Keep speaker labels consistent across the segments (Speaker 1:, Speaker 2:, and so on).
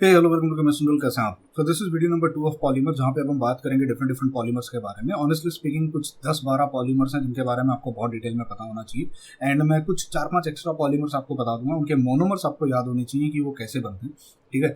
Speaker 1: Hey hello welcome to मैसूल। कैसे हैं आप? So this is video number 2 of polymer, जहाँ पे अब हम बात करेंगे डिफरेंट पॉलीमर्स के बारे में। ऑनेस्टली स्पीकिंग कुछ 10-12 पॉलीमर्स हैं जिनके बारे में आपको बहुत डिटेल में पता होना चाहिए, एंड मैं कुछ 4-5 एक्स्ट्रा पॉलीमर्स आपको बता दूंगा। उनके मोनोमर्स आपको याद होने चाहिए कि वो कैसे बनते हैं, ठीक है।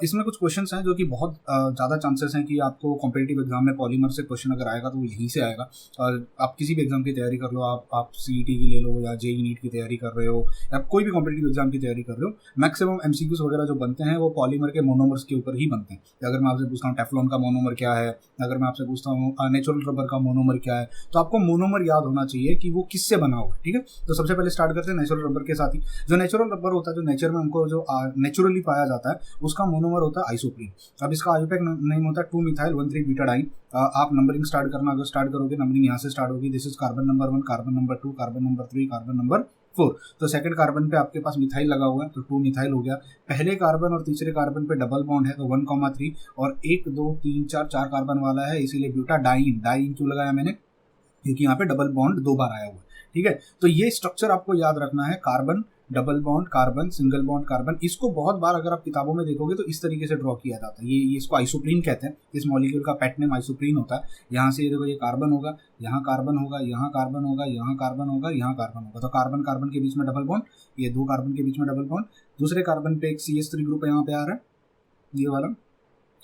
Speaker 1: इसमें कुछ क्वेश्चंस हैं जो कि बहुत ज़्यादा चांसेस हैं कि आपको कॉम्पिटिटिव एग्जाम में पॉलीमर से क्वेश्चन अगर आएगा तो वो यहीं से आएगा। और आप किसी भी एग्जाम की तैयारी कर लो, आप सीईटी की ले लो या जेईई नीट की तैयारी कर रहे हो या कोई भी कॉम्पिटिटिव एग्जाम की तैयारी कर रहे हो, मैक्सिमम एमसीक्यूज वगैरह जो बनते हैं वो पॉलीमर के मोनोमर्स के ऊपर ही बनते हैं। अगर मैं आपसे पूछता हूँ टेफ्लॉन का मोनोमर क्या है, अगर मैं आपसे पूछता हूँ नेचुरल रबर का मोनोमर क्या है, तो आपको मोनोमर याद होना चाहिए कि वो किससे बना हुआ है, ठीक है। तो सबसे पहले स्टार्ट करते हैं नेचुरल रबर के साथ ही। जो नेचुरल रबर होता है, जो नेचर में हमको जो नेचुरली पाया जाता है, उसका मोनोमर होता है आइसोप्रीन। अब इसका आईयूपैक नेम होता है 2-methyl-1,3-butadiene। आप नंबरिंग स्टार्ट करना, अगर स्टार्ट करोगे नंबरिंग यहाँ से स्टार्ट होगी। This is carbon number 1, carbon number 2, carbon number 3, carbon number 4। तो सेकंड कार्बन पे आपके पास मिथाइल लगा हुआ है तो 2 मिथाइल हो गया। पहले कार्बन और तीसरे कार्बन पे डबल बॉन्ड है तो 1,3 और 1 2 3 4 कार्बन वाला है, इसीलिए ब्यूटाडाइन। डाइन क्यों लगाया मैंने? क्योंकि यहाँ पे डबल बॉन्ड 2 बार आया हुआ है, ठीक है। तो ये स्ट्रक्चर आपको याद रखना है, carbon double bond carbon single bond carbon. इसको बहुत बार अगर आप किताबों में देखोगे तो इस तरीके से ड्रॉ किया जाता है। ये इसको आइसोप्रीन कहते हैं। इस मॉलिक्यूल का पेट नेम आइसोप्रीन होता है। यहाँ से ये देखो, ये कार्बन होगा, यहाँ कार्बन होगा, यहाँ कार्बन होगा, यहाँ कार्बन होगा, यहाँ कार्बन होगा। तो कार्बन कार्बन के बीच में डबल बॉन्ड, ये 2 कार्बन के बीच में डबल बॉन्ड, दूसरे कार्बन पे एक CH3 ग्रुप यहाँ पे आ रहा है, ये वाला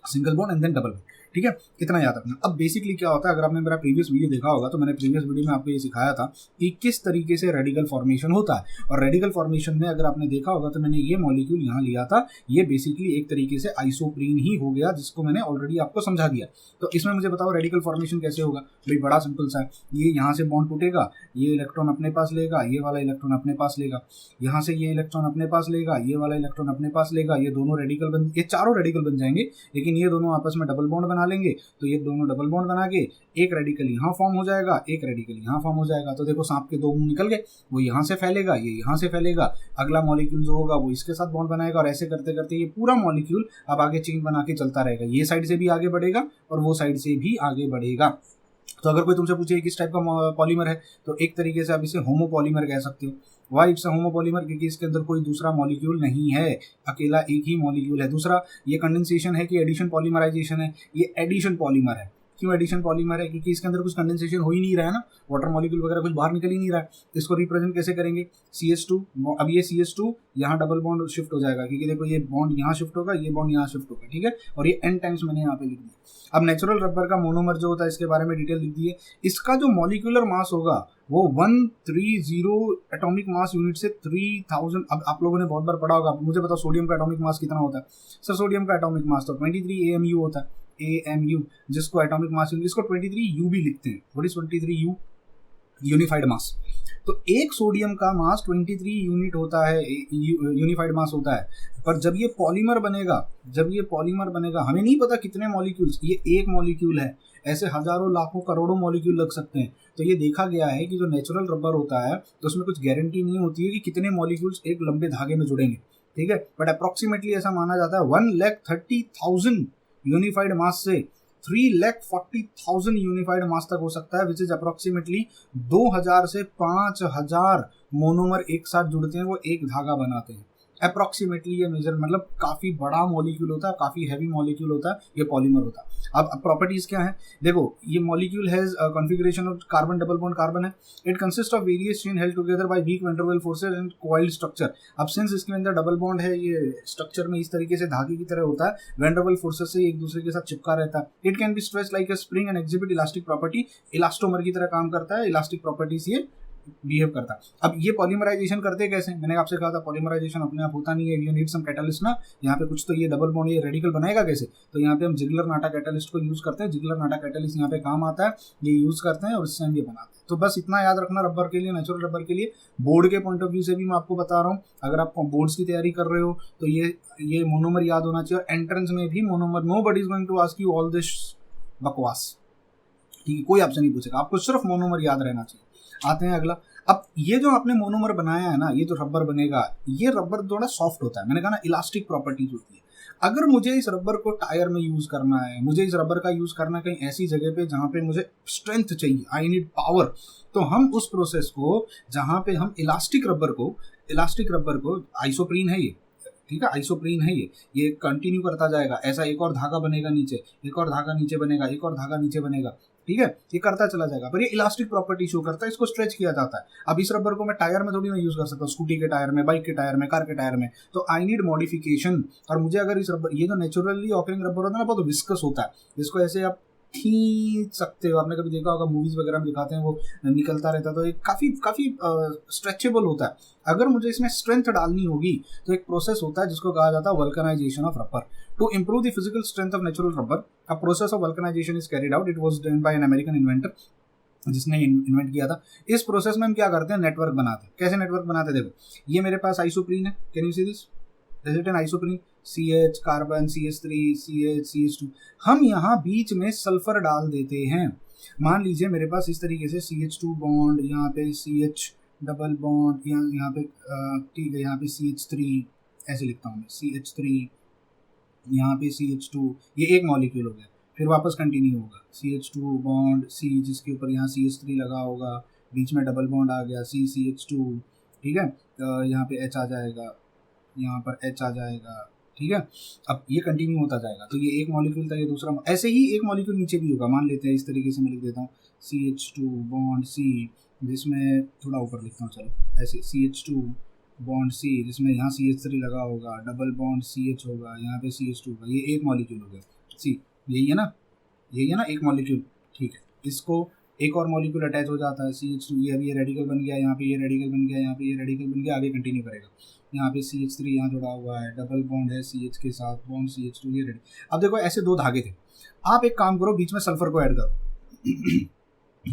Speaker 1: single bond and then double bond, ठीक है। इतना याद रखना। अब बेसिकली क्या होता है, अगर आपने मेरा प्रीवियस वीडियो देखा होगा तो मैंने प्रीवियस वीडियो में आपको ये सिखाया था कि किस तरीके से रेडिकल फॉर्मेशन होता है। और रेडिकल फॉर्मेशन में अगर आपने देखा होगा तो मैंने ये मॉलिक्यूल यहाँ लिया था, ये बेसिकली एक तरीके से आइसोप्रीन ही हो गया, जिसको मैंने ऑलरेडी आपको समझा दिया। तो इसमें मुझे बताओ रेडिकल फॉर्मेशन कैसे होगा? भाई बड़ा सिंपल सा है। ये यहाँ से बॉन्ड टूटेगा, ये इलेक्ट्रॉन अपने पास लेगा, ये वाला इलेक्ट्रॉन अपने पास लेगा, यहाँ से ये इलेक्ट्रॉन अपने पास लेगा, ये वाला इलेक्ट्रॉन अपने पास लेगा, ये दोनों रेडिकल ये चारों रेडिकल बन जाएंगे, लेकिन ये दोनों आपस में डबल बॉन्ड बना लेंगे। तो ये दोनों डबल बॉन्ड बना के एक रेडिकल यहाँ फॉर्म हो जाएगा, एक रेडिकल यहाँ फॉर्म हो जाएगा। तो देखो सांप के 2 मुंह निकल गए, वो यहाँ से फैलेगा, ये यहाँ से फैलेगा, अगला मॉलिक्यूल जो होगा वो इसके साथ बॉन्ड बनाएगा, और ऐसे करते करते ये पूरा मॉलिक्यूल अब आगे चेन बना के चलता रहेगा। ये साइड से भी आगे बढ़ेगा और वो साइड से भी आगे बढ़ेगा। तो अगर कोई तुमसे पूछे किस टाइप का पॉलीमर है, तो एक तरीके से आप इसे होमोपॉलीमर कह सकते हो। Why it's a homopolymer? क्योंकि इसके अंदर कोई दूसरा मॉलिक्यूल नहीं है, अकेला एक ही मॉलिक्यूल है। दूसरा, ये कंडेंसेशन है कि एडिशन पॉलीमराइजेशन है? ये एडिशन पॉलीमर है। क्यों एडिशन पॉलीमर है? क्योंकि इसके अंदर कुछ कंडेंसेशन हो ही नहीं रहा है ना, वाटर मॉलिक्यूल वगैरह कुछ बाहर निकल ही नहीं रहा है। इसको रिप्रेजेंट कैसे करेंगे? CH2। अब ये CH2 यहाँ डबल बॉन्ड शिफ्ट हो जाएगा, क्योंकि देखो ये बॉन्ड यहाँ शिफ्ट होगा, ये बॉन्ड यहाँ शिफ्ट होगा, ठीक है। और ये n टाइम्स मैंने यहाँ पे लिख दिया। अब नेचुरल रबर का मोनोमर जो होता है, इसके बारे में डिटेल लिख दी है। इसका जो मॉलिक्यूलर मास होगा वो 130 एटॉमिक मास यूनिट से 3000। अब आप लोगों ने बहुत बार पढ़ा होगा, मुझे बताओ सोडियम का एटॉमिक मास कितना होता है? सर सोडियम का एटॉमिक मास तो 23 AMU होता है। AMU, जिसको एटॉमिक मास यूनिट, इसको 23U भी लिखते हैं। What is 23U? यूनिफाइड मास। तो एक सोडियम का मास 23 यूनिट होता है, यूनिफाइड मास होता है। पर जब ये पॉलीमर बनेगा, हमें नहीं पता कितने मॉलिक्यूल्स, ये एक मॉलिक्यूल है, ऐसे हजारों लाखों करोड़ों मॉलिक्यूल लग सकते हैं। तो ये देखा गया है कि जो नेचुरल रबर होता है तो उसमें कुछ गारंटी नहीं होती है कि कितने मॉलिक्यूल्स एक लंबे धागे में जुड़ेंगे, ठीक है। बट अप्रोक्सीमेटली ऐसा माना जाता है 1,30,000 यूनिफाइड मास से 3,40,000 यूनिफाइड मास तक हो सकता है, विच इज अप्रोक्सीमेटली 2,000 से 5,000 मोनोमर एक साथ जुड़ते हैं, वो एक धागा बनाते हैं। अप्रोक्सीमेटली ये मेजर, मतलब काफी बड़ा मॉलिक्यूल होता है, काफी हैवी मॉलिक्यूल होता है, ये पॉलीमर होता है। अब प्रॉपर्टीज क्या है? देखो, ये molecule has configuration of carbon double bond carbon है। It consist of various chain held together by weak van der Waals forces and coiled structure. अब सिंस इसके अंदर डबल बॉन्ड है, ये स्ट्रक्चर में इस तरीके से धागे की तरह होता है, वैन डर वाल्स फोर्सेस से एक दूसरे के साथ चिपका रहता है। It can be stretched like a spring and exhibit elastic property. Elastomer की तरह काम करता है, इलास्टिक प्रॉपर्टीज ये बिहेव करता है। अब ये पॉलीमराइजेशन करते कैसे? मैंने आपसे कहा था पॉलीमराइजेशन अपने आप होता नहीं है, यू नीड सम कैटलिस्ट ना। यहाँ पे कुछ तो ये डबल बॉन्ड, ये रेडिकल बनाएगा कैसे? तो यहाँ पे हम जिगलर नाटा कैटलिस्ट को यूज करते हैं। जिगलर नाटा कैटलिस्ट यहाँ पे काम आता है, ये यूज करते हैं और इससे हम ये बनाते हैं। तो बस इतना याद रखना रबर के लिए, नेचुरल रबर के लिए। बोर्ड के पॉइंट ऑफ व्यू से भी मैं आपको बता रहा हूँ, अगर आप बोर्ड्स की तैयारी कर रहे हो तो ये मोनोमर याद होना चाहिए। और एंट्रेंस में भी monomer, nobody is going to ask you all this बकवास, ठीक है। कोई आपसे नहीं पूछेगा, आपको सिर्फ मोनोमर याद रहना चाहिए। आते हैं अगला। अब ये जो आपने मोनोमर बनाया है ना, ये जो रबर बनेगा, ये रबर थोड़ा सॉफ्ट होता है। मैंने कहा ना, इलास्टिक प्रॉपर्टीज होती है। अगर मुझे इस रबर को टायर में यूज करना है, मुझे इस रबर का यूज करना है कहीं ऐसी जगह पे जहां पे मुझे स्ट्रेंथ चाहिए, आई नीड पावर, तो हम उस प्रोसेस को, जहां पे हम इलास्टिक रबर को आइसोप्रीन है ये, ठीक है, आइसोप्रीन है ये कंटिन्यू करता जाएगा, ऐसा एक और धागा बनेगा नीचे, एक और धागा नीचे बनेगा, एक और धागा नीचे बनेगा, ठीक है, ये करता चला जाएगा, पर ये इलास्टिक प्रॉपर्टी शो करता है, इसको स्ट्रेच किया जाता है। अब इस रबर को मैं टायर में थोड़ी ना यूज कर सकता हूँ, स्कूटी के टायर में, बाइक के टायर में, कार के टायर में, तो आई नीड मॉडिफिकेशन। और मुझे अगर इस रबर, ये जो नेचुरली ऑकरिंग रबर होता है ना, बहुत विस्कस होता है, जिसको ऐसे आप खींच सकते हो, आपने कभी देखा होगा मूवीज वगैरह में दिखाते हैं, वो निकलता रहता है, तो ये काफी स्ट्रेचेबल होता है। अगर मुझे इसमें स्ट्रेंथ डालनी होगी तो एक प्रोसेस होता है जिसको कहा जाता है vulcanisation of rubber. To improve the physical strength of natural rubber, a process of vulcanisation is carried out. It was done by an American inventor, जिसने इन्वेंट किया था। इस प्रोसेस में हम क्या करते हैं, नेटवर्क बनाते हैं। कैसे नेटवर्क बनाते हैं, देखो ये मेरे पास आइसोप्रीन है, can you see this, is it an isoprene, CH carbon, CH3 CH CH2, हम यहाँ बीच में सल्फर डाल देते हैं। मान लीजिए मेरे पास इस तरीके से CH2 बॉन्ड, यहाँ पे CH डबल बॉन्ड, यहाँ पे ठीक है, यहाँ पे CH3 ऐसे लिखता हूँ मैं, CH3, यहाँ पे CH2, ये एक मॉलिक्यूल हो गया। फिर वापस कंटिन्यू होगा, CH2 बॉन्ड C, जिसके ऊपर यहाँ CH3 लगा होगा, बीच में डबल बॉन्ड आ गया CH2, ठीक है, यहाँ पे H आ जाएगा, यहाँ पर H आ जाएगा, ठीक है। अब ये कंटिन्यू होता जाएगा, तो ये एक मॉलिक्यूल था, ये दूसरा, ऐसे ही एक मॉलिक्यूल नीचे भी होगा। मान लेते हैं इस तरीके से मैं लिख देता हूँ CH2 बॉन्ड C, जिसमें थोड़ा ऊपर लिखता हूँ, चलो ऐसे CH2 बॉन्ड C, जिसमें यहाँ CH3 लगा होगा, डबल बॉन्ड CH होगा, यहाँ पे CH2 होगा, ये एक मॉलिक्यूल हो गया C, यही है ना, यही है ना एक मॉलिक्यूल, ठीक है। इसको एक और मॉलिक्यूल अटैच हो जाता है CH2, ये अभी ये रेडिकल बन गया, यहाँ पे ये रेडिकल बन गया, यहाँ पे ये रेडिकल बन गया, आगे कंटिन्यू करेगा। यहाँ पे CH3 यहाँ जुड़ा हुआ है, डबल बॉन्ड है CH के साथ, बॉन्ड CH2, ये रेडी। अब देखो ऐसे दो धागे थे, आप एक काम करो, बीच में सल्फर को ऐड करो।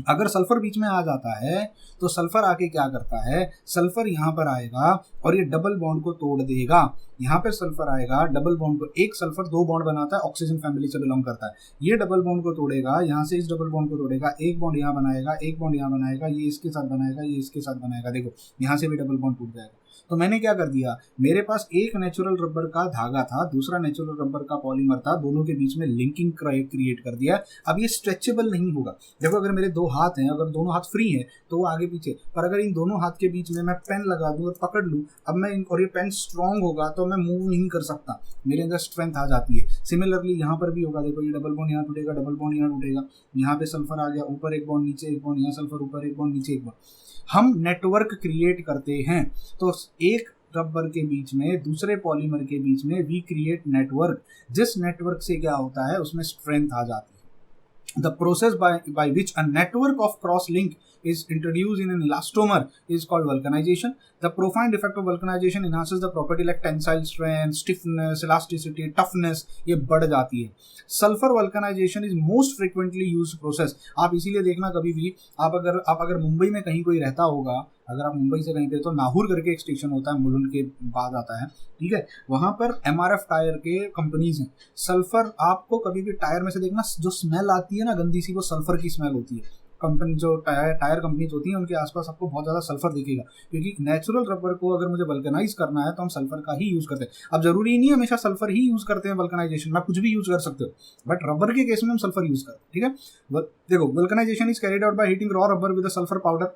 Speaker 1: अगर सल्फर बीच में आ जाता है तो सल्फर आके क्या करता है, सल्फर यहाँ पर आएगा और ये डबल बॉन्ड को तोड़ देगा। यहाँ पे सल्फर आएगा, डबल बॉन्ड को, एक सल्फर दो बॉन्ड बनाता है, ऑक्सीजन फैमिली से बिलोंग करता है, ये डबल बॉन्ड को तोड़ेगा, यहाँ से इस डबल बॉन्ड को तोड़ेगा, एक बॉन्ड यहाँ बनाएगा, एक बॉन्ड यहाँ बनाएगा, ये इसके साथ बनाएगा, ये इसके साथ बनाएगा, देखो यहाँ से भी डबल बॉन्ड टूट जाएगा। तो मैंने क्या कर दिया, मेरे पास एक नेचुरल रबर का धागा था, दूसरा नेचुरल रबर का पॉलीमर था, दोनों के बीच में लिंकिंग क्रिएट कर दिया। अब ये स्ट्रेचेबल नहीं होगा। देखो अगर मेरे दो हाथ हैं, अगर दोनों हाथ फ्री हैं तो वो आगे पीछे, पर अगर इन दोनों हाथ के बीच में मैं पेन लगा दूं और पकड़ लूं, अब मैं और ये पेन स्ट्रांग होगा तो मैं मूव नहीं कर सकता, मेरे अंदर स्ट्रेंथ आ जाती है। सिमिलरली यहाँ पर भी होगा, देखो ये डबल बॉन्ड यहाँ टूटेगा, डबल बॉन्ड यहाँ टूटेगा, यहाँ पे सल्फर आ गया, ऊपर एक बॉन्ड, नीचे एक बॉन्ड, यहाँ सल्फर ऊपर एक बॉन्ड, नीचे एक बॉन्ड, हम नेटवर्क क्रिएट करते हैं। तो एक रबर के बीच में दूसरे पॉलीमर के बीच में वी क्रिएट नेटवर्क, जिस नेटवर्क से क्या होता है, उसमें स्ट्रेंथ आ जाती है। The process by which a network of cross link is introduced in an elastomer is called vulcanization. The profound effect of vulcanization enhances the property like tensile strength, stiffness, elasticity, toughness, ये बढ़ जाती है। Sulphur vulcanisation is most frequently used process. आप इसीलिए देखना कभी भी आप अगर मुंबई में कहीं कोई रहता होगा, अगर आप मुंबई से कहीं पे, तो नाहूर करके एक स्टेशन होता है, मुलुंड के बाद आता है, ठीक है, वहां पर MRF टायर के कंपनीज हैं। सल्फर आपको कभी भी टायर में से देखना, जो स्मेल आती है ना गंदी सी, वो सल्फर की स्मेल होती है। कंपनी जो टायर कंपनीज होती हैं उनके आसपास आपको बहुत ज़्यादा सल्फर दिखेगा, क्योंकि नेचुरल रबर को अगर मुझे वल्कनाइज करना है तो हम सल्फर का ही यूज़ करते हैं। अब जरूरी नहीं है हमेशा सल्फर ही यूज़ करते हैं वल्कनाइजेशन में, आप कुछ भी यूज़ कर सकते हो, बट रबर के केस में हम सल्फर यूज़ करते हैं, ठीक है। देखो vulcanisation is carried out by heating raw rubber with sulphur powder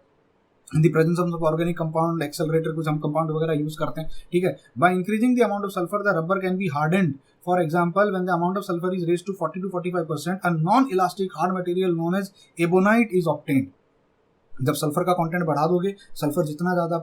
Speaker 1: in the presence of organic compound, accelerator, कुछ हम कंपाउंड वगैरह यूज करते हैं, ठीक है। By increasing the amount of sulphur the rubber can be hardened. For example when the amount of sulphur is raised to 40 to 45%, a non elastic hard material known as ebonite is obtained। जब sulphur का content बढ़ा दोगे, sulphur जितना ज़्यादा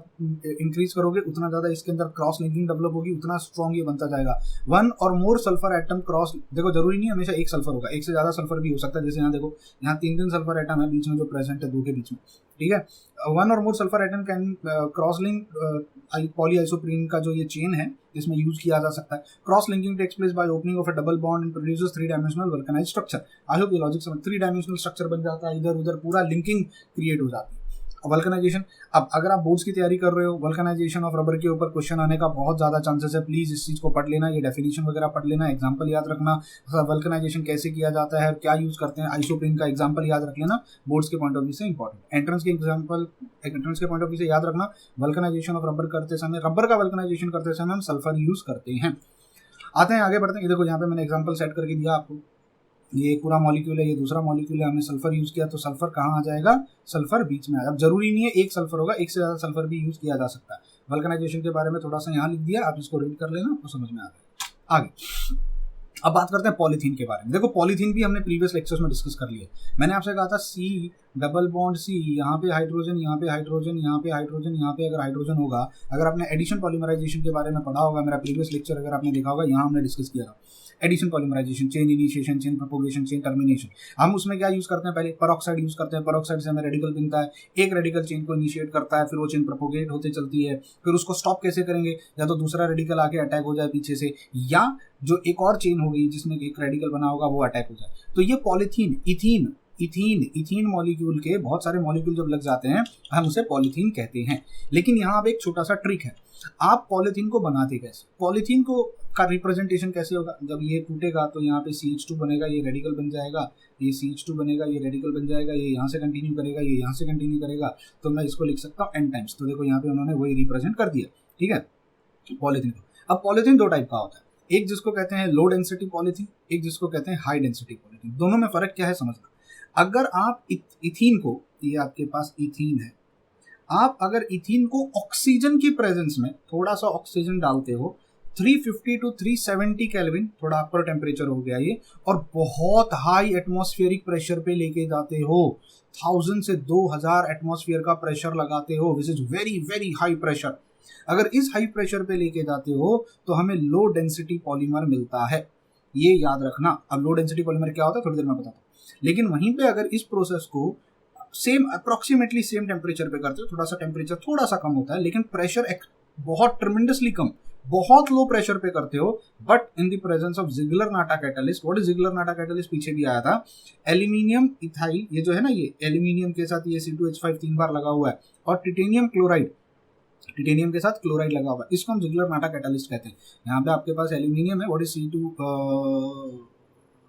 Speaker 1: increase करोगे, उतना ज़्यादा इसके अंदर क्रॉस लिंकिंग डेवलप होगी, उतना स्ट्रॉन्ग ये बनता जाएगा। वन और मोर सल्फर एटम क्रॉस, देखो जरूरी नहीं हमेशा एक सल्फर होगा, एक से ज़्यादा सल्फर भी हो सकता है। जैसे यहाँ देखो, यहाँ 3 सल्फर एटम है बीच में जो प्रेजेंट है, दो के बीच में, ठीक है। वन और more sulphur atom can cross link polyisoprene का जो ये चेन है, इसमें यूज किया जा सकता है। Cross linking takes place by opening of a double bond and produces 3-dimensional vulcanised structure. I hope ये लॉजिक समझ, 3-dimensional स्ट्रक्चर बन जाता है, इधर उधर पूरा लिंकिंग क्रिएट हो जाती है। वल्कनाइजेशन, अब अगर आप बोर्ड्स की तैयारी कर रहे हो, वल्कनाइजेशन ऑफ रबर के ऊपर क्वेश्चन आने का बहुत ज़्यादा चांसेस है। प्लीज़ इस चीज़ को पढ़ लेना, ये डेफिनेशन वगैरह पढ़ लेना, एग्जांपल याद रखना, वल्कनाइजेशन कैसे किया जाता है, क्या यूज़ करते हैं, आइसोप्रीन का एग्जांपल याद रख लेना, बोर्ड्स के पॉइंट ऑफ व्यू से इंपॉर्टेंट। एंट्रेंस के पॉइंट ऑफ व्यू से याद रखना, वल्कनाइजेशन ऑफ रबर करते समय, रबर का वल्कनाइजेशन करते समय हम सल्फर यूज़ करते हैं। आते हैं आगे बढ़ते हैं। देखो यहाँ पे मैंने एग्जाम्पल सेट करके दिया आपको, ये एक पूरा मॉलिक्यूल है, ये दूसरा मॉलिक्यूल है, हमने सल्फर यूज किया, तो सल्फर कहाँ आ जाएगा, सल्फर बीच में आया। अब जरूरी नहीं है एक सल्फर होगा, एक से ज़्यादा सल्फर भी यूज किया जा सकता है। वल्कनाइजेशन के बारे में थोड़ा सा यहाँ लिख दिया, आप इसको रीड कर लेना, आपको समझ में आ गया। आगे अब बात करते हैं पॉलीथीन के बारे में। देखो पॉलीथीन भी हमने प्रीवियस लेक्चर्स में डिस्कस कर लिया। मैंने आपसे कहा था C डबल बॉन्ड C, यहाँ पे हाइड्रोजन, यहाँ पे हाइड्रोजन, यहाँ पे हाइड्रोजन, यहाँ पे अगर हाइड्रोजन होगा, अगर आपने एडिशन पॉलीमराइजेशन के बारे में पढ़ा होगा, मेरा प्रीवियस लेक्चर अगर आपने देखा होगा, यहाँ हमने डिस्कस किया था addition polymerisation, chain initiation, chain propagation, chain termination. हम उसमें क्या यूज करते हैं, पहले पेरोक्साइड यूज करते हैं, पेरोक्साइड से हमें रेडिकल बनता है, एक रेडिकल चेन को इनिशिएट करता है, फिर वो चेन प्रोपोगेट होते चलती है, फिर उसको स्टॉप कैसे करेंगे, या तो दूसरा रेडिकल आके अटैक हो जाए पीछे से, या जो एक और चेन होगी जिसमें एक रेडिकल बना होगा वो अटैक हो जाए। तो ये पॉलीथीन, इथीन मॉलिक्यूल के बहुत सारे मॉलिक्यूल जब लग जाते हैं हम उसे पॉलीथीन कहते हैं। लेकिन यहाँ अब एक छोटा सा ट्रिक है, आप पॉलीथीन को बनाते कैसे, पॉलीथीन को का रिप्रेजेंटेशन कैसे होगा, जब ये टूटेगा तो यहाँ पे CH2 बनेगा, ये रेडिकल बन जाएगा, ये CH2 बनेगा, ये रेडिकल बन जाएगा, ये यहाँ से कंटिन्यू करेगा, ये यहाँ से कंटिन्यू करेगा, तो मैं इसको लिख सकता हूँ N टाइम्स। तो देखो यहाँ पे उन्होंने वही रिप्रेजेंट कर दिया, ठीक है, पॉलीथीन को। अब पॉलीथीन दो टाइप का होता है, एक जिसको कहते हैं लो डेंसिटी पॉलीथीन, एक जिसको कहते हैं हाई डेंसिटी पॉलीथीन। दोनों में फर्क क्या है समझना। अगर आप इथीन को, ये आपके पास इथीन है, आप अगर इथीन को ऑक्सीजन की प्रेजेंस में थोड़ा सा ऑक्सीजन डालते हो, 350 टू 370 केल्विन, थोड़ा अपर टेम्परेचर हो गया ये, और बहुत हाई एटमॉस्फेरिक प्रेशर पे लेके जाते हो, 1000 से 2000 एटमॉस्फेयर का प्रेशर लगाते हो, which is very very high pressure. अगर इस हाई प्रेशर पे लेके जाते हो तो हमें लो डेंसिटी पॉलीमर मिलता है, ये याद रखना। अब लो डेंसिटी पॉलीमर क्या होता है थोड़ी देर में बताता हूँ, लेकिन वहीं पे अगर इस प्रोसेस को सेम अप्रोक्सीमेटली सेम टेम्परेचर पे करते हो, थोड़ा सा टेम्परेचर थोड़ा सा कम होता है, लेकिन प्रेशर बहुत ट्रिमेंडसली कम, बहुत लो प्रेशर पे करते हो, but in the presence of Ziegler Natta catalyst. What is Ziegler Natta catalyst, पीछे भी आया था, एल्यूमिनियम इथाइल, ये जो है ना, ये एल्यूमिनियम के साथ ये C2H5 3 बार लगा हुआ है, और टिटेनियम क्लोराइड, टिटेनियम के साथ क्लोराइड लगा हुआ है, इसको हम जिग्लर-नाटा कैटलिस्ट कहते हैं। यहाँ पे आपके पास एल्यूमिनियम है, व्हाट इज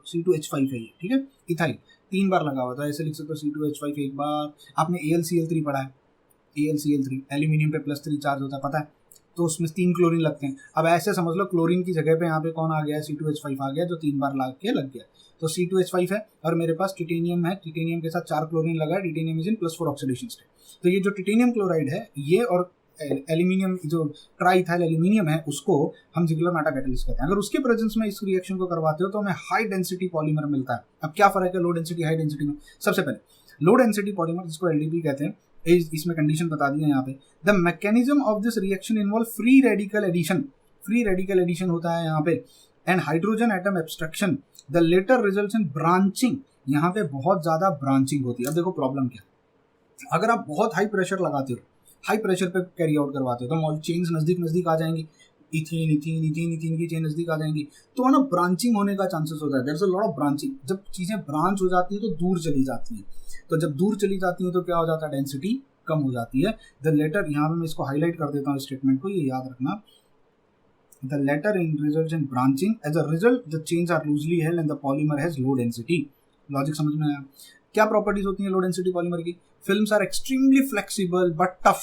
Speaker 1: C2H5 है ये, ठीक है, इथाइल 3 बार लगा हुआ था, ऐसे लिख सकते हो C2H5 एक बार। आपने AlCl3 पढ़ा है, AlCl3 एल्यूमिनियम पे +3 चार्ज होता है, पता है, तो उसमें 3 क्लोरीन लगते हैं। अब ऐसे समझ लो क्लोरीन की जगह पे यहाँ पे कौन आ गया है, C2H5 आ गया, जो 3 बार लग गया, तो C2H5 है, और मेरे पास टिटेनियम है, टिटेनियम के साथ 4 क्लोरीन लगा है, titanium is in +4 oxidation state. तो ये जो टिटेनियम क्लोराइड है ये, और एल्यूमिनियम जो ट्राइथाइल एल्यूमिनियम है, उसको हम जिग्लर-नाटा कैटलिस्ट कहते हैं। अगर उसके प्रेजेंस में इस रिएक्शन को करवाते हो तो हमें हाई डेंसिटी पॉलीमर मिलता है। अब क्या फर्क है लो डेंसिटी हाई डेंसिटी में? सबसे पहले लो डेंसिटी पॉलीमर, जिसको LDP कहते हैं, इसमें कंडीशन बता दी है यहाँ पे, the mechanism of this reaction involve free radical addition, free radical addition होता है यहाँ पे, and hydrogen atom abstraction, the latter results in branching, यहाँ पे बहुत ज्यादा ब्रांचिंग होती है। अब देखो प्रॉब्लम क्या, अगर आप बहुत हाई प्रेशर लगाते हो, हाई प्रेशर पे कैरी आउट करवाते हो, तो चेन्स नजदीक आ जाएंगी, इथीन की चेन नजदीक आ जाएंगी, तो ना ब्रांचिंग होने का चांसेस होता है, there is a lot of branching. जब चीजें ब्रांच हो जाती है तो दूर चली जाती हैं, तो जब दूर चली जाती हैं तो क्या हो जाता है, डेंसिटी कम हो जाती है। द लेटर, यहाँ पे मैं इसको हाईलाइट कर देता हूँ स्टेटमेंट को, ये याद रखना, the latter in result in branching, as a result the chains are loosely held and the polymer has low density. Logic समझ में आया? क्या प्रॉपर्टीज होती हैं लो डेंसिटी पॉलीमर की? Films are extremely flexible but tough,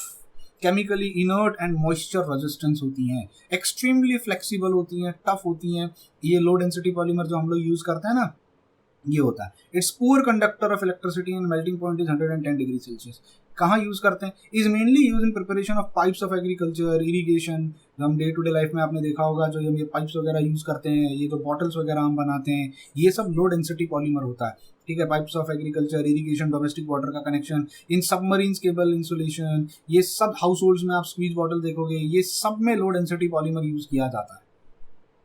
Speaker 1: chemically inert and moisture resistance होती हैं, extremely flexible होती हैं, टफ होती हैं। ये लो डेंसिटी पॉलीमर जो हम लोग यूज करते हैं ना, ये होता है। It's poor conductor of electricity and melting point is 110 degree Celsius. कहाँ यूज करते हैं? Is mainly use in preparation of pipes of agriculture, irrigation. हम डे टू डे लाइफ में आपने देखा होगा, जो ये पाइप्स वगैरह यूज करते हैं, ये जो बॉटल्स वगैरह हम बनाते हैं, ये सब लो डेंसिटी पॉलीमर होता है, ठीक है। Pipes of agriculture, irrigation, domestic water का कनेक्शन, इन सबमरीन केबल इंसुलेशन, ये सब हाउस होल्ड्स में आप स्क्वीज बॉटल देखोगे, ये सब में लो डेंसिटी पॉलीमर यूज किया जाता है।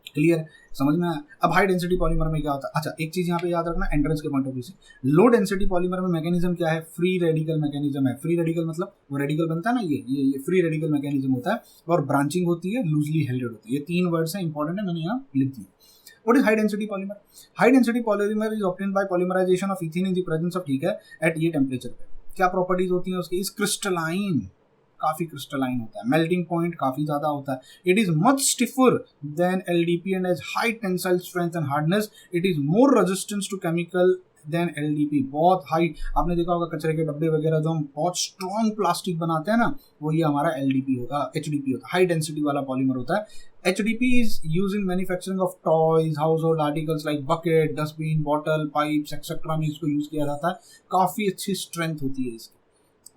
Speaker 1: क्लियर, समझ में आया? अब हाई डेंसिटी पॉलीमर में क्या होता है? अच्छा, एक चीज यहाँ पे याद रखना एंट्रेंस के पॉइंट ऑफ व्यू से, लो डेंसिटी पॉलीमर में मैकेनिज्म क्या है? फ्री रेडिकल मैकेनिज्म है। फ्री रेडिकल मतलब वो रेडिकल बनता है ना, ये फ्री रेडिकल मैकेनिज्म होता है, और ब्रांचिंग होती है, लूजली हेल्डेड होती है। ये 3 वर्ड्स हैं, इंपॉर्टेंट है, मैंने यहाँ लिख दिए। What is high density polymer? High density polymer is obtained by polymerization of ethene in the presence of, ठीक है, at ये टेम्परेचर पे। क्या प्रॉपर्टीज होती हैं उसकी? इस क्रिस्टलाइन, काफी क्रिस्टलाइन होता है, मेल्टिंग पॉइंट काफी ज्यादा होता है, it is much stiffer than LDP and has high tensile strength and hardness, it is more resistance to chemical than LDP। बहुत हाई, आपने देखा होगा कचरे के डब्बे वगैरह जो हम बहुत स्ट्रॉन्ग प्लास्टिक बनाते हैं ना, वो ये हमारा HDP होता है, हाई डेंसिटी वाला पॉलीमर होता है। HDP is used in manufacturing of toys, household articles like bucket, dustbin, bottle, pipes, etc. में इसको यूज किया जाता है। काफी अच्छी स्ट्रेंथ होती है इसकी।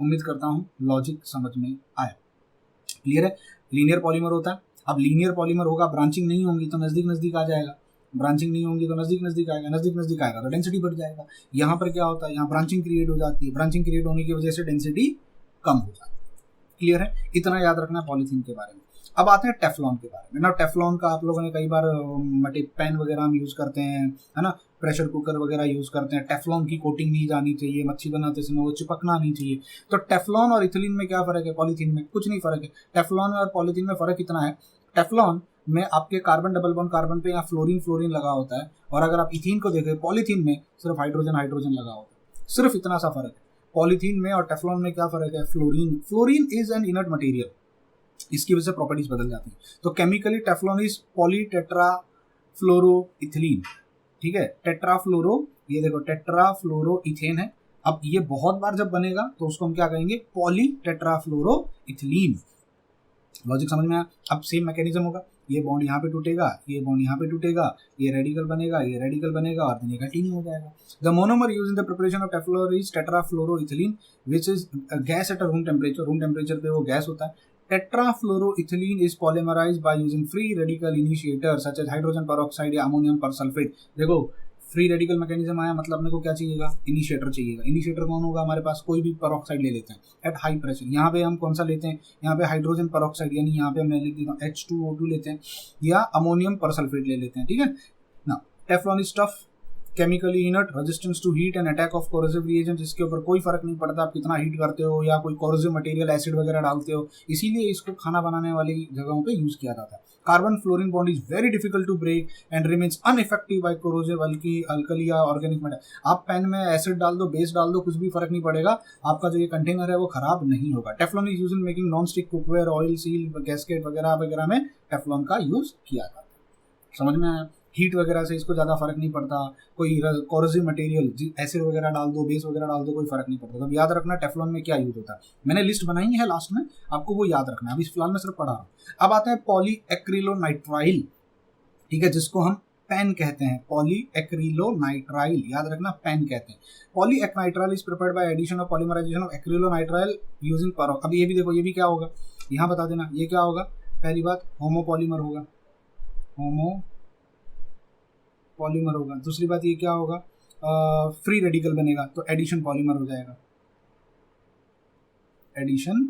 Speaker 1: उम्मीद करता हूँ लॉजिक समझ में आया। क्लियर है? लीनियर पॉलीमर होता है। अब लीनियर पॉलीमर होगा, ब्रांचिंग नहीं होंगी तो नजदीक नजदीक आ जाएगा, ब्रांचिंग नहीं होंगी तो नजदीक नजदीक आएगा, नजदीक नजदीक आएगा तो डेंसिटी बढ़ जाएगा। यहाँ पर क्या होता है, यहाँ ब्रांचिंग क्रिएट हो जाती है, ब्रांचिंग क्रिएट होने की वजह से डेंसिटी कम हो जाती है। क्लियर है? इतना याद रखना पॉलीथीन के बारे में। अब आते हैं टेफ्लॉन के बारे में ना। टेफ्लॉन का आप लोगों ने कई बार मटे पैन वगैरह हम यूज करते हैं, है ना, प्रेशर कुकर वगैरह यूज करते हैं। टेफ्लॉन की कोटिंग नहीं जानी चाहिए, मच्छी बनाते समय वो चिपकना नहीं चाहिए। तो टेफ्लॉन और इथिलीन में क्या फर्क है? पॉलीथीन में कुछ नहीं फर्क है। टेफ्लॉन और पॉलीथीन में फर्क इतना है, टेफ्लॉन में आपके कार्बन डबल बॉन्ड कार्बन पे या फ्लोरीन लगा होता है, और अगर आप इथीन को देखें पॉलीथीन में सिर्फ हाइड्रोजन लगा होता है। सिर्फ इतना सा फर्क है। पॉलीथीन में और टेफ्लॉन में क्या फर्क है? Fluorine is an inert material, इसकी वजह से प्रॉपर्टीज बदल जाती है। तो केमिकली टेफ्लॉन इज पॉलीटेट्राफ्लोरोइथिलीन, ठीक है, टेट्राफ्लोरो, ये देखो टेट्राफ्लोरोइथेन है। अब ये बहुत बार जब बनेगा तो उसको हम क्या कहेंगे? पॉलीटेट्राफ्लोरोइथिलीन। लॉजिक समझ में आया? अब सेम मैकेनिज्म होगा, ये बॉन्ड यहाँ पे टूटेगा, ये बॉन्ड यहाँ पे टूटेगा, ये रेडिकल बनेगा, ये रेडिकल बनेगा और देन ये कंटिन्यू हो जाएगा। The monomer used in the preparation of Teflon is tetrafluoroethylene which is gas at room temperature पे वो गैस होता है। Tetrafluoroethylene is polymerised by using free radical initiator such as hydrogen peroxide या ammonium persulphate. देखो free radical mechanism आया, मतलब अपने को क्या चाहिएगा? इनिशिएटर चाहिएगा। इनिशिएटर कौन होगा? हमारे पास कोई भी परऑक्साइड ले लेते हैं एट हाई प्रेशर। यहाँ पे हम कौन सा लेते हैं? यहाँ पे हाइड्रोजन परऑक्साइड, यानी यहाँ पे मैं लिख देता हूँ H2O2 लेते हैं, या अमोनियम परसल्फेट ले लेते हैं, ठीक है ना। Teflon is tough, chemically inert, resistance to heat and attack of corrosive reagent. इसके ऊपर कोई फर्क नहीं पड़ता आप कितना हीट करते हो या कोई कोरोसिव मटेरियल एसिड वगैरह डालते हो, इसीलिए इसको खाना बनाने वाली जगहों पे यूज किया जाता है। Carbon fluorine bond is very difficult to break and remains uneffective by corrosive alkali या ऑर्गेनिक मैटर। आप पैन में एसिड डाल दो, बेस डाल दो, कुछ भी फर्क नहीं पड़ेगा, आपका जो ये कंटेनर है वो खराब नहीं होगा। Teflon is used in making non stick cookware, oil seal, gasket वगैरह वगैरह में टेफ्लॉन का यूज किया जाता है। समझ में आया? हीट वगैरह से इसको ज़्यादा फर्क नहीं पड़ता, कोई कोरोसिव मटेरियल एसिड वगैरह डाल दो, बेस वगैरह डाल दो, कोई फर्क नहीं पड़ता। तो याद रखना टेफ्लॉन में क्या यूज होता है, मैंने लिस्ट बनाई है लास्ट में, आपको वो याद रखना है, अभी फिलहाल मैं सिर्फ पढ़ा रहा हूँ। अब आता है पॉलीएक्रिलोनाइट्राइल, ठीक है, जिसको हम पैन कहते हैं। पॉलीएक्रिलोनाइट्राइल याद रखना, पैन कहते हैं। Polyacrylonitrile is prepared by addition of polymerisation of acrylonitrile using peroxide. अब ये भी देखो, ये भी क्या होगा यहाँ बता देना, ये क्या होगा? पहली बात होमोपॉलीमर होगा, पॉलीमर होगा। दूसरी बात ये क्या होगा? फ्री रेडिकल बनेगा तो एडिशन पॉलीमर हो जाएगा, एडिशन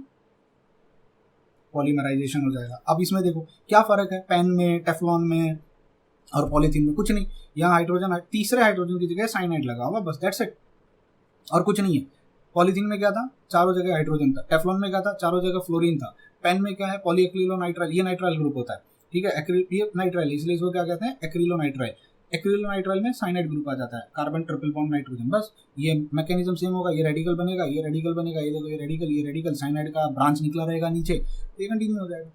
Speaker 1: पॉलीमराइजेशन हो जाएगा। अब इसमें देखो क्या फर्क है पैन में, टेफ्लॉन में और पॉलीथीन में? कुछ नहीं, यहाँ हाइड्रोजन, तीसरे हाइड्रोजन की जगह साइनाइड लगा हुआ, बस दैट्स इट, और कुछ नहीं है। पॉलीथीन में क्या था? चारों जगह हाइड्रोजन था। टेफ्लॉन में क्या था? चारों जगह फ्लोरीन था। पेन में क्या है? पॉलीएक्रिलोनाइट्राइल, ये नाइट्राइल ग्रुप होता है, ठीक है, ये नाइट्राइल, इसलिए इसको क्या कहते हैं? एक्रिलोनाइट्राइल। एक्रिलोनाइट्राइल में साइनाइड ग्रुप आ जाता है, कार्बन ट्रिपल बॉन्ड नाइट्रोजन। बस ये मैकेनिज्म सेम होगा, ये रेडिकल बनेगा, ये रेडिकल बनेगा, ये देखो ये रेडिकल, साइनाइड का ब्रांच निकला रहेगा नीचे, ये कंटिन्यू हो जाएगा।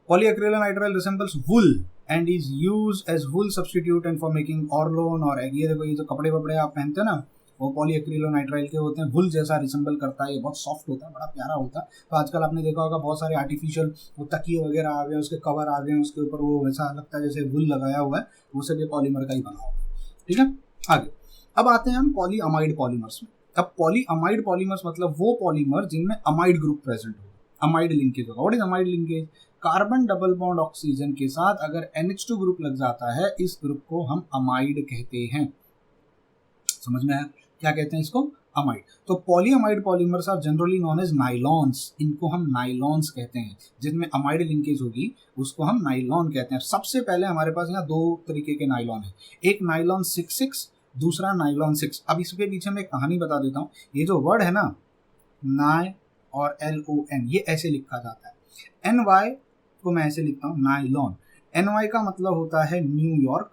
Speaker 1: Polyacrylonitrile resembles wool and is used as wool substitute and for making Orlon और ये देखो ये जो कपड़े वपड़े आप पहनते हैं ना, वो पॉलीएक्रिलोनाइट्राइल के होते हैं, वुल जैसा रिसेंबल करता है, ये बहुत सॉफ्ट होता है, बड़ा प्यारा होता है। तो आजकल आपने देखा होगा बहुत सारे आर्टिफिशियल वो तकिए वगैरह आ गए, उसके कवर आ गए, उसके ऊपर वो वैसा लगता है जैसे वुल लगाया हुआ है, वो सब ये पॉलीमर का ही बना होता है, ठीक है। आगे अब आते हैं हम पॉलीअमाइड पॉलीमर्स में। अब पॉलीअमाइड पॉलीमर्स मतलब वो पॉलीमर जिनमें अमाइड ग्रुप प्रेजेंट हो, अमाइड लिंकेज होगा। What is amide linkage? Carbon double bond oxygen के साथ अगर NH2 ग्रुप लग जाता है, इस ग्रुप को हम अमाइड कहते हैं। समझ में आया? क्या कहते हैं इसको? अमाइड। तो polyamide polymers are generally known as nylons, इनको हम नाइलॉन्स कहते हैं। जिनमें अमाइड लिंकेज होगी उसको हम नाइलॉन कहते हैं। सबसे पहले हमारे पास यहाँ दो तरीके के नाइलॉन है, एक नाइलॉन 66, दूसरा नाइलॉन 6। अब इसके पीछे मैं एक कहानी बता देता हूँ। ये जो वर्ड है ना, नाई और LON, ये ऐसे लिखा जाता है। NY को मैं ऐसे लिखता हूँ, नाइलॉन। NY का मतलब होता है न्यूयॉर्क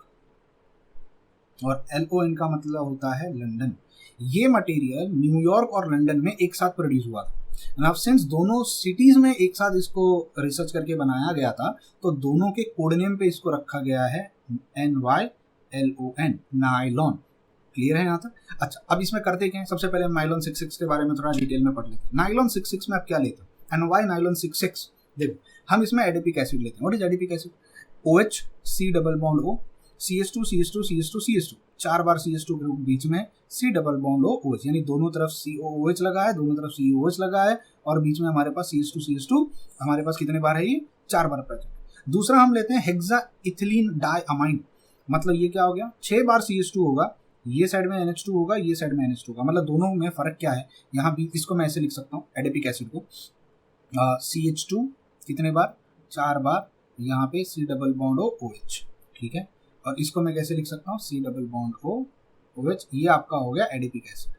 Speaker 1: और LON का मतलब होता है लंदन। ये मटेरियल न्यूयॉर्क और लंदन में एक साथ प्रोड्यूस हुआ था। नाउ सिंस दोनों सिटीज में एक साथ इसको रिसर्च करके बनाया गया था, तो दोनों के कोड नेम पे इसको रखा गया है NYLON, नाइलॉन। क्लियर है यहाँ तक? अच्छा, अब इसमें करते क्या है? सबसे पहले हम नाइलॉन 66 के बारे में थोड़ा डिटेल में पढ़ लेते हैं। नाइलॉन 66 में आप क्या लेते हैं? NY नाइलॉन 66, देखो हम इसमें एडिपिक एसिड लेते हैं। What is adipic acid? OH C double bond O, CH2 CH2 CH2 CH2, 4 बार CH2 ग्रुप बीच में C डबल बॉन्ड OH, यानी दोनों तरफ COOH लगा है, दोनों तरफ COOH लगा है और बीच में हमारे पास CH2 CH2, हमारे पास कितने बार है ये 4 बार प्रेजेंट। दूसरा हम लेते हैं हेक्सा इथिलीन डाइअमाइन, मतलब ये क्या हो गया 6 बार CH2 होगा, ये साइड में NH2 होगा, ये साइड में NH2 होगा, मतलब दोनों में फर्क क्या है यहाँ भी, इसको मैं ऐसे लिख सकता हूँ एडिपिक एसिड को CH2 कितने बार 4 बार, यहाँ पे C डबल बॉन्ड OH, ठीक है, और इसको मैं कैसे लिख सकता हूँ C डबल बॉन्ड OH, ये आपका हो गया adipic acid.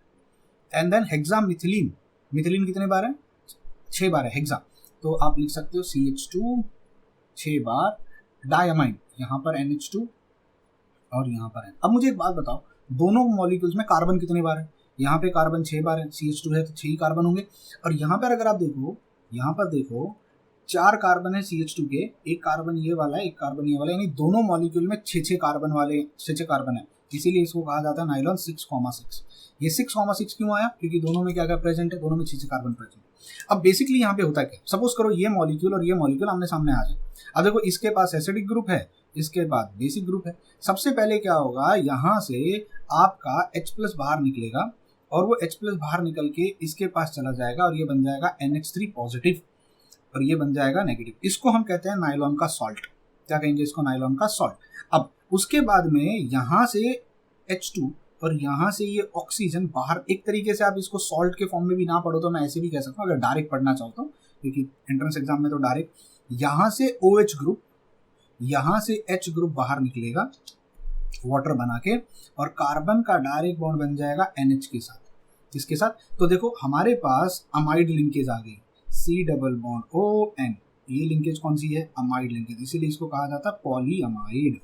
Speaker 1: And then hexamethylene, methylene कितने बार है 6 बार है हेक्सा, तो आप लिख सकते हो CH2 6 बार, डाइअमाइन यहाँ पर NH2 और यहाँ पर है। अब मुझे एक बात बताओ, दोनों मॉलिक्यूल्स में कार्बन कितने बार है, यहाँ पे कार्बन 6 बार है, CH2 है तो 6 ही कार्बन होंगे, और यहाँ पर अगर आप देखो, यहाँ पर देखो 4 कार्बन है CH2 के, एक कार्बन ये वाला है, एक कार्बन ये वाला है, यानी दोनों मॉलिक्यूल में 6 कार्बन वाले 6 कार्बन है, इसीलिए इसको कहा जाता है नाइलॉन 6,6। ये 6,6 क्यों आया, क्योंकि दोनों में क्या क्या प्रेजेंट है, दोनों में 6 कार्बन प्रेजेंट। अब बेसिकली यहाँ पे होता है क्या, सपोज करो ये मॉलिक्यूल और ये मॉलिक्यूल आमने सामने आ जाए, अब देखो इसके पास एसिडिक ग्रुप है, इसके बाद बेसिक ग्रुप है, सबसे पहले क्या होगा यहाँ से आपका H+ बाहर निकलेगा और वो H+ बाहर निकल के इसके पास चला जाएगा और ये बन जाएगा NH3 पॉजिटिव और ये बन जाएगा नेगेटिव, इसको हम कहते हैं नाइलॉन का सॉल्ट, क्या कहेंगे इसको, नाइलॉन का सॉल्ट। अब उसके बाद में यहाँ से H2 और यहाँ से ये ऑक्सीजन बाहर, एक तरीके से आप इसको सॉल्ट के फॉर्म में भी ना पढ़ो तो मैं ऐसे भी कह सकता हूँ, अगर डायरेक्ट पढ़ना चाहता हूँ, क्योंकि एंट्रेंस एग्जाम में तो डायरेक्ट यहाँ से OH ग्रुप, यहाँ से H ग्रुप बाहर निकलेगा वाटर बना के और कार्बन का डायरेक्ट बॉन्ड बन जाएगा NH के साथ, किसके साथ, तो देखो हमारे पास अमाइड लिंकेज आ गई, C डबल बॉन्ड ON, ये लिंकेज कौन सी है, अमाइड लिंकेज, इसीलिए इसको कहा जाता है पॉलीअमाइड।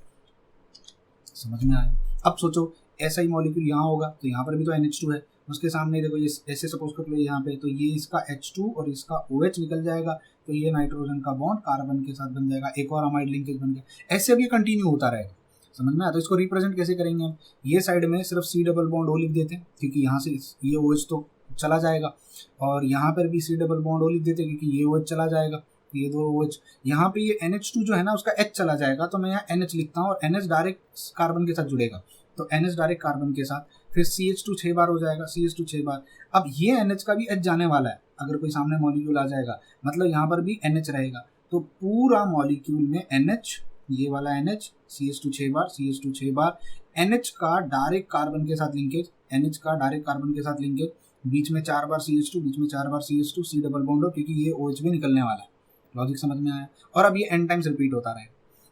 Speaker 1: समझ में आया। अब सोचो ऐसा ही मॉलिक्यूल यहाँ होगा तो यहाँ पर भी तो NH2 है, उसके सामने देखो ये ऐसे सपोज कर लो यहाँ पे, तो ये इसका H2 और इसका OH निकल जाएगा, तो ये नाइट्रोजन का बॉन्ड कार्बन के साथ बन जाएगा, एक और अमाइड लिंकेज बन गया, ऐसे अब ये कंटिन्यू होता रहेगा। समझ में आया। तो इसको रिप्रेजेंट कैसे करेंगे हम, ये साइड में सिर्फ C डबल बॉन्ड O लिख देते हैं क्योंकि यहाँ से ये OH तो चला जाएगा, और यहाँ पर भी C डबल बॉन्ड O लिख देते हैं क्योंकि ये OH चला जाएगा, ये दो OH, यहाँ पे ये NH2 जो है ना उसका H चला जाएगा, तो मैं यहाँ NH लिखता हूँ और NH डायरेक्ट कार्बन के साथ जुड़ेगा, तो NH डायरेक्ट कार्बन के साथ, फिर CH2 6 बार हो जाएगा, CH2 6 बार, अब ये NH का भी H जाने वाला है, अगर कोई सामने मॉलिक्यूल आ जाएगा मतलब यहाँ पर भी NH रहेगा, तो पूरा मॉलिक्यूल में NH, ये वाला NH, CH2 6 बार, CH2 6 बार, NH का डायरेक्ट कार्बन के साथ लिंकेज, NH का डायरेक्ट कार्बन के साथ लिंकेज, बीच में 4 बार CH2, बीच में 4 बार CH2, C डबल बॉन्ड हो क्योंकि ये OH भी निकलने वाला है। लॉजिक समझ में आया। और अब ये n टाइम्स रिपीट होता रहे,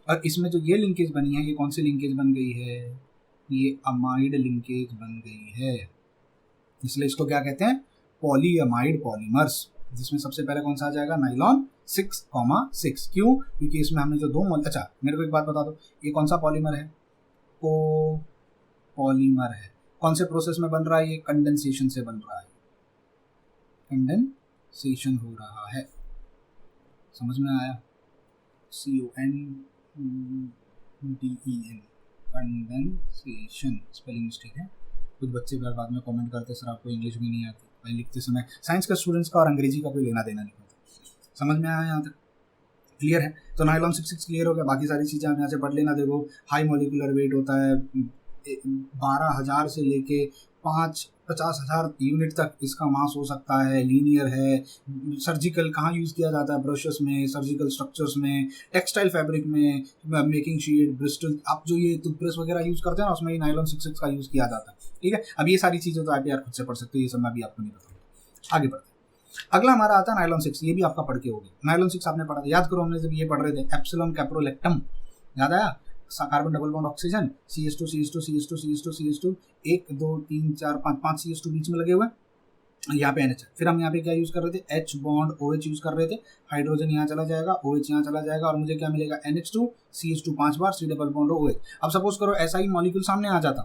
Speaker 1: और इसमें जो ये लिंकेज बनी है, ये कौन सी लिंकेज बन गई है, ये अमाइड लिंकेज बन गई है, इसलिए इसको क्या कहते हैं, पॉलीअमाइड पॉलीमर्स, जिसमें सबसे पहले कौन सा आ जाएगा, नाइलॉन 6,6। क्यों, क्योंकि इसमें हमने जो दो अच्छा मेरे को एक बात बता दो, ये कौन सा पॉलीमर है, को पॉलीमर है, कौन से प्रोसेस में बन रहा है, ये कंडेंसेशन से बन रहा है, कंडेंसेशन हो रहा है, समझ में आया, CONDEN, कंडेंसेशन, स्पेलिंग मिस्टेक है, कुछ बच्चे बाद में कमेंट करते सर आपको इंग्लिश भी नहीं आती, भाई लिखते समय साइंस का स्टूडेंट्स का और अंग्रेजी का कोई लेना देना नहीं होता। समझ में आया यहाँ तक, क्लियर है। तो नाइलॉन 6,6 क्लियर हो गया, बाकी सारी चीज़ें हम यहाँ से पढ़ लेना। देखो हाई मोलिकुलर वेट होता है, 12,000 से लेके 50,000 यूनिट तक इसका मास हो सकता है, लीनियर है, सर्जिकल कहाँ यूज़ किया जाता है, ब्रशेस में, सर्जिकल स्ट्रक्चर्स में, टेक्सटाइल फैब्रिक में, मेकिंग शीट, ब्रिस्टल, आप जो ये टूथब्रश वगैरह यूज़ करते हैं ना उसमें ये नाइलॉन 6,6 का यूज़ किया जाता है। ठीक है, अब ये सारी चीज़ें तो आप यार खुद से पढ़ सकते हो, ये सब मैं भी आपको नहीं बताऊँगा। आगे बढ़ते हैं, अगला हमारा आता है नाइलॉन 6, ये भी आपका पढ़ के हो गया। नाइलॉन 6 आपने पढ़ा था, याद करो हमने जब ये पढ़ रहे थे, एप्सिलॉन कैप्रोलेक्टम, याद आया, carbon double bond oxygen, CH2 CH2 CH2 CH2 CH2, 1 2 3 4 5 CH2 बीच में लगे हुए, यहाँ पे NH। फिर हम यहाँ पे क्या यूज़ कर रहे थे, H बॉन्ड OH यूज़ कर रहे थे, हाइड्रोजन यहाँ चला जाएगा, OH यहाँ चला जाएगा, और मुझे क्या मिलेगा, NH2 CH2 5 बार, C डबल बॉन्ड OH। अब सपोज करो ऐसा ही मॉलिक्यूल सामने आ जाता,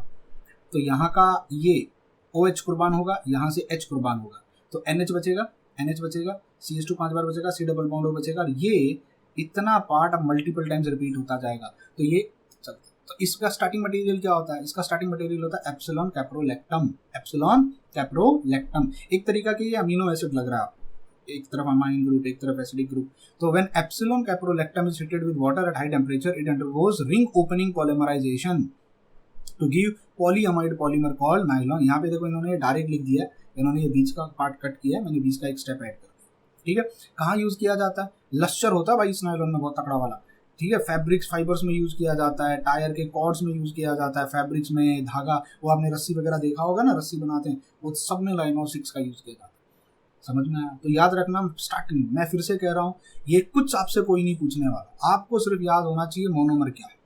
Speaker 1: तो यहाँ का ये OH कुर्बान होगा, यहाँ से H कुर्बान होगा, तो NH बचेगा, NH बचेगा, CH2 5 बार बचेगा, C डबल बॉन्ड O बचेगा, और ये इतना पार्ट अब मल्टीपल टाइम्स रिपीट होता जाएगा। तो ये तो इसका स्टार्टिंग मटेरियल क्या होता है, इसका स्टार्टिंग मटेरियल होता है एप्सिलॉन कैप्रोलेक्टम, एप्सिलॉन कैप्रोलेक्टम, एक तरीका के ये अमीनो एसिड लग रहा है, एक तरफ अमाइन ग्रुप, एक तरफ एसिडिक ग्रुप। तो when epsilon caprolactam is heated with water at high temperature it undergoes ring opening polymerisation to give polyamide polymer called nylon. यहाँ पे देखो इन्होंने डायरेक्ट लिख दिया है, इन्होंने ये बीच का पार्ट कट किया है, मैंने बीच का एक स्टेप ऐड कर दिया। ठीक है, कहाँ यूज किया जाता है? लश्चर होता है भाई इस नायलॉन में, बहुत तकड़ा वाला। ठीक है, फैब्रिक्स फाइबर्स में यूज किया जाता है, टायर के कॉर्ड्स में यूज किया जाता है, फैब्रिक्स में धागा, वो आपने रस्सी वगैरह देखा होगा ना, रस्सी बनाते हैं, वो सब में लाइनो 6 का यूज किया जाता है। समझ में आया? तो याद रखना, स्टार्टिंग मैं फिर से कह रहा हूँ, ये कुछ आपसे कोई नहीं पूछने वाला, आपको सिर्फ याद होना चाहिए मोनोमर क्या है,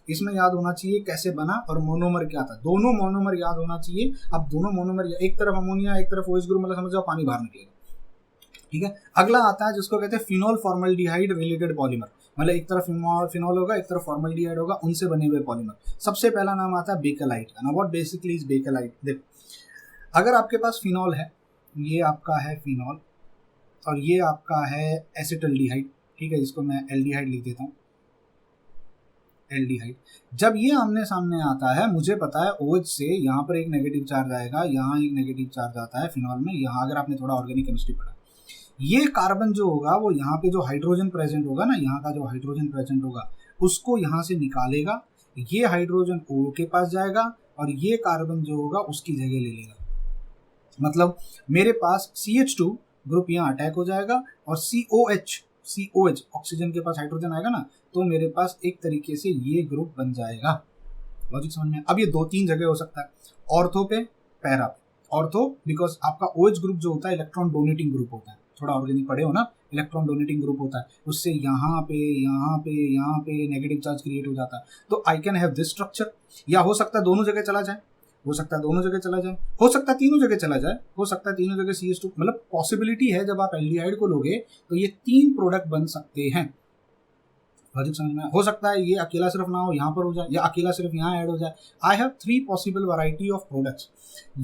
Speaker 1: इसमें याद होना चाहिए कैसे बना और मोनोमर क्या था। दोनों मोनोमर याद होना चाहिए। अब दोनों मोनोमर, एक तरफ अमोनिया एक तरफ OH ग्रुप, मतलब समझ जाओ पानी बाहर निकलेगा। ठीक है, अगला आता है जिसको कहते हैं फिनोल फॉर्मल्डिहाइड रिलेटेड पॉलीमर, मतलब एक तरफ फिनोल होगा एक तरफ फॉर्मल्डिहाइड होगा, उनसे बने हुए पॉलीमर। सबसे पहला नाम आता है बेकेलाइट का। ना व्हाट बेसिकली इज बेकेलाइट? देखो, अगर आपके पास फिनोल है, ये आपका है फिनोल और ये आपका है एसिटल्डिहाइड। ठीक है, इसको मैं एल्डिहाइड लिख देता हूँ, एल्डिहाइड। जब ये आमने सामने आता है, मुझे पता है OH से यहाँ पर एक नेगेटिव चार्ज आएगा, यहाँ एक नेगेटिव चार्ज आता है फिनोल में, यहाँ अगर आपने थोड़ा ऑर्गेनिक केमिस्ट्री पढ़ा, ये कार्बन जो होगा वो यहाँ पे जो हाइड्रोजन प्रेजेंट होगा ना, यहाँ का जो हाइड्रोजन प्रेजेंट होगा उसको यहाँ से निकालेगा, ये हाइड्रोजन O के पास जाएगा और ये कार्बन जो होगा उसकी जगह ले लेगा। मतलब मेरे पास CH2 ग्रुप यहाँ अटैक हो जाएगा और COH ऑक्सीजन के पास हाइड्रोजन आएगा ना, तो मेरे पास एक तरीके से ये ग्रुप बन जाएगा। लॉजिक समझ में? अब ये 2-3 जगह हो सकता है, ऑर्थो पे, पैरा पे। ऑर्थो बिकॉज आपका OH ग्रुप जो होता है इलेक्ट्रॉन डोनेटिंग ग्रुप होता है, थोड़ा ऑर्गेनिक पढ़े हो ना, इलेक्ट्रॉन डोनेटिंग ग्रुप होता है, उससे यहाँ पे नेगेटिव चार्ज क्रिएट हो जाता है। तो I can have this structure, या हो सकता है दोनों जगह चला जाए, हो सकता है दोनों जगह चला जाए, हो सकता है तीनों जगह चला जाए, हो सकता है तीनों जगह CH2, मतलब पॉसिबिलिटी है जब आप एल्डिहाइड को लोगे तो ये 3 प्रोडक्ट बन सकते हैं। लॉजिक समझ में? हो सकता है ये अकेला सिर्फ ना हो, यहाँ पर हो जाए, या अकेला सिर्फ यहाँ ऐड हो जाए। I have 3 possible variety of products.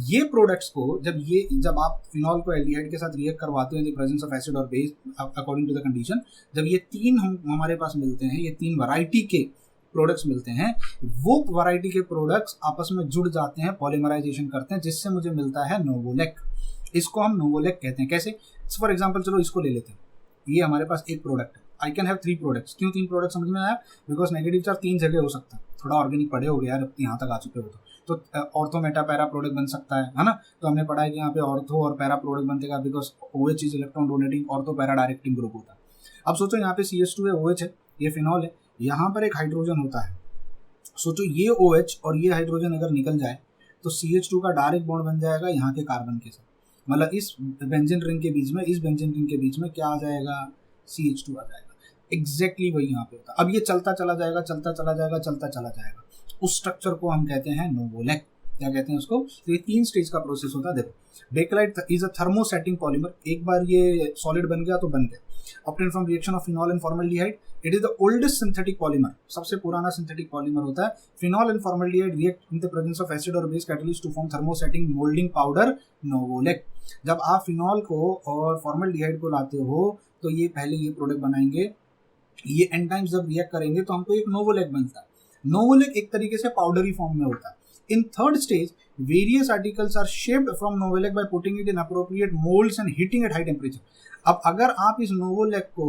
Speaker 1: ये प्रोडक्ट्स को जब आप फिनॉल को एल्डिहाइड के साथ रिएक्ट करवाते हो in the presence of acid और base according to the condition, जब ये 3 हमारे पास मिलते हैं, ये 3 वैरायटी के प्रोडक्ट्स मिलते हैं, वो वैरायटी के प्रोडक्ट्स आपस में जुड़ जाते हैं, पॉलीमराइजेशन करते हैं, जिससे मुझे मिलता है नोवोलेक। इसको हम नोवोलेक कहते हैं। कैसे? फॉर एग्जांपल चलो इसको ले लेते हैं, ये हमारे पास एक प्रोडक्ट है, आई कैन हैव 3 प्रोडक्ट्स। क्यों 3 प्रोडक्ट समझ में आया? बिकॉज नेगेटिव चार्ज 3 जगह हो सकता है। थोड़ा ऑर्गेनिक पढ़े हो गया यार, यहाँ तक आ चुके हो तो ऑर्थो मेटा पैरा प्रोडक्ट बन सकता है ना। तो हमने पढ़ा है कि यहाँ पे ऑर्थो और पैरा प्रोडक्ट बनतेगा because OH is electron donating, ortho para directing group होता है। अब सोचो यहाँ पे CH2 है, OH है, ये फिनॉल है, यहाँ पर एक हाइड्रोजन होता है। सोचो ये OH और ये हाइड्रोजन अगर निकल जाए तो CH2 का डायरेक्ट बॉन्ड बन जाएगा यहाँ के कार्बन के साथ, मतलब इस बेंजीन रिंग के बीच में, इस बेंजीन रिंग के बीच में क्या आ जाएगा? CH2 आ जाएगा। एग्जैक्टली वही यहाँ पे होता है। अब ये चलता चला जाएगा, चलता चला जाएगा, चलता चला जाएगा, उस स्ट्रक्चर को हम कहते हैं नोवोलेक। क्या कहते हैं उसको? तो ये 3 स्टेज का प्रोसेस होता है। देखो, bakelite is a thermosetting polymer. एक बार ये सॉलिड बन गया तो बन गया। obtained from reaction of phenol and formaldehyde, it is the oldest synthetic polymer, सबसे पुराना सिंथेटिक पॉलीमर होता है। Phenol and formaldehyde react in the presence of acid और base catalyst to form thermosetting moulding powder novolac. जब आप phenol को और formaldehyde को लाते हो तो ये पहले ये प्रोडक्ट बनाएंगे, ये एंजाइम्स जब रिएक्ट करेंगे तो हमको एक नोवोलेक बनता है। नोवोलेक एक तरीके से पाउडरी फॉर्म में होता है। In third stage, various articles are shaped from Novolec by putting it in appropriate molds and heating at high temperature. अब अगर आप इस Novolec को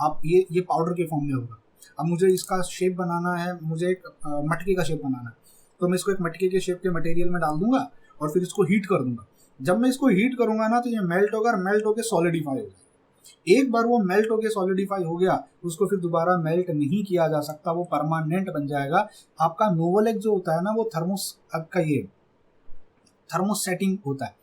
Speaker 1: आप ये पाउडर के फॉर्म में होगा, अब मुझे इसका शेप बनाना है, मुझे एक मटके का शेप बनाना है, तो मैं इसको एक मटके के शेप के मटेरियल में डाल दूंगा और फिर इसको हीट कर दूंगा। जब मैं इसको हीट करूंगा ना तो ये मेल्ट होगा, मेल्ट होकर सॉलिडिफाई होगा। एक बार वो मेल्ट होके सॉलिडिफाई हो गया, उसको फिर दोबारा मेल्ट नहीं किया जा सकता, वो परमानेंट बन जाएगा। आपका नोवोलेक जो होता है ना, वो थर्मोसेटिंग होता है।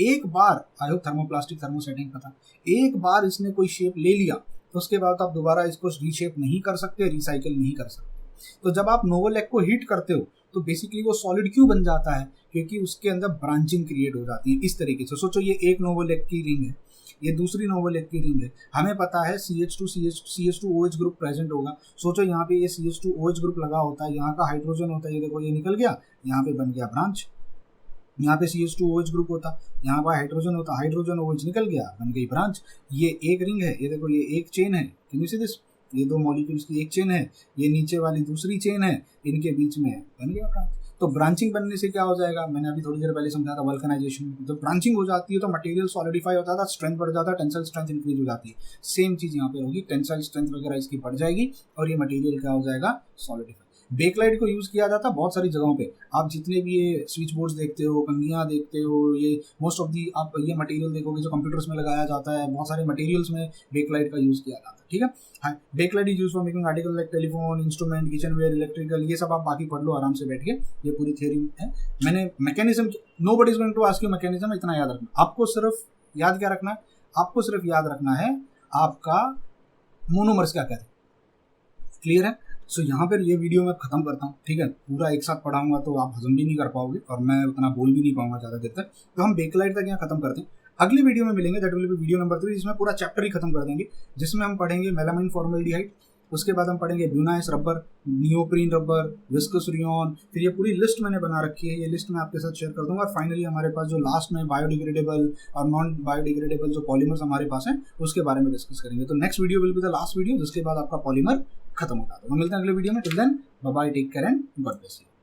Speaker 1: एक बार, आई होप थर्मोप्लास्टिक थर्मोसेटिंग पता, एक बार इसने कोई शेप ले लिया तो उसके बाद आप दोबारा इसको रीशेप नहीं कर सकते, रिसाइकिल नहीं कर सकते। तो जब आप नोवोलेक को हीट करते हो तो बेसिकली वो सॉलिड क्यों बन जाता है? क्योंकि उसके अंदर ब्रांचिंग क्रिएट हो जाती है इस तरीके से। सोचो ये एक नोवोलेक की रिंग है, ये दूसरी नोवोलेक की रिंग है, हमें पता है CH2 OH ग्रुप प्रेजेंट होगा। सोचो यहाँ पे ये CH2 OH ग्रुप लगा होता है, यहाँ का हाइड्रोजन होता है, ये देखो ये निकल गया, यहाँ पे बन गया ब्रांच। यहाँ पे CH2 OH ग्रुप होता, यहाँ पर हाइड्रोजन होता, हाइड्रोजन OH निकल गया, बन गई ब्रांच। ये एक रिंग है, ये देखो ये एक चेन है, कैन यू सी दिस? ये 2 मॉलिक्यूल्स की एक चेन है, ये नीचे वाली दूसरी चेन है, इनके बीच में बन गया ब्रांच। तो ब्रांचिंग बनने से क्या हो जाएगा, मैंने अभी थोड़ी देर पहले समझाया था वल्कनाइजेशन। जब ब्रांचिंग हो जाती है तो मटेरियल सॉलिडिफाई होता है, स्ट्रेंथ बढ़ जाता है, टेंसाइल स्ट्रेंथ इंक्रीज हो जाती है। सेम चीज यहाँ पे होगी, टेंसाइल स्ट्रेंथ वगैरह इसकी बढ़ जाएगी और ये मटेरियल क्या हो जाएगा, सॉलिडिफाई। बेकलाइट को यूज किया जाता है बहुत सारी जगहों पे। आप जितने भी ये स्विच बोर्ड्स देखते हो, कंघियां देखते हो, ये मोस्ट ऑफ दी आप ये मटेरियल देखोगे जो कंप्यूटर्स में लगाया जाता है, बहुत सारे मटेरियल्स में बेकलाइट का यूज किया जाता है, ठीक है। हाँ, Bakelite is use for making article like telephone, instrument, kitchenware, electrical, ये सब आप बाकी पढ़ लो आराम से बैठ के, ये पूरी थ्योरी है। मैंने mechanism, nobody is going to ask you mechanism, इतना याद रखना। आपको सिर्फ याद क्या रखना है, आपको सिर्फ याद रखना है आपका मोनोमर्स क्या कहते हैं, क्लियर है। सो यहाँ पर ये वीडियो मैं खत्म करता हूँ, ठीक है। पूरा एक साथ पढ़ाऊंगा तो आप हजम भी नहीं कर पाओगे और मैं उतना बोल भी नहीं पाऊंगा ज़्यादा देर तक, तो हम बेकलाइट तक यहाँ खत्म करते हैं। अगली वीडियो में मिलेंगे, that will be video number 3, जिसमें पूरा चैप्टर ही खत्म कर देंगे, जिसमें हम पढ़ेंगे मेलामाइन फॉर्मल्डिहाइड, उसके बाद हम पढ़ेंगे buna S rubber, neoprene rubber, viscose rayon, फिर ये पूरी लिस्ट मैंने बना रखी है, ये लिस्ट मैं आपके साथ शेयर कर दूंगा। और फाइनली हमारे पास जो लास्ट में बायोडिग्रेडेबल और नॉन बायोडिग्रेडेबल जो पॉलीमर्स हमारे पास हैं उसके बारे में डिस्कस करेंगे। तो next video will be the last video, जिसके बाद आपका पॉलीमर खत्म होता है। तो मिलते हैं अगले वीडियो में, till then bye bye, take care and God bless you.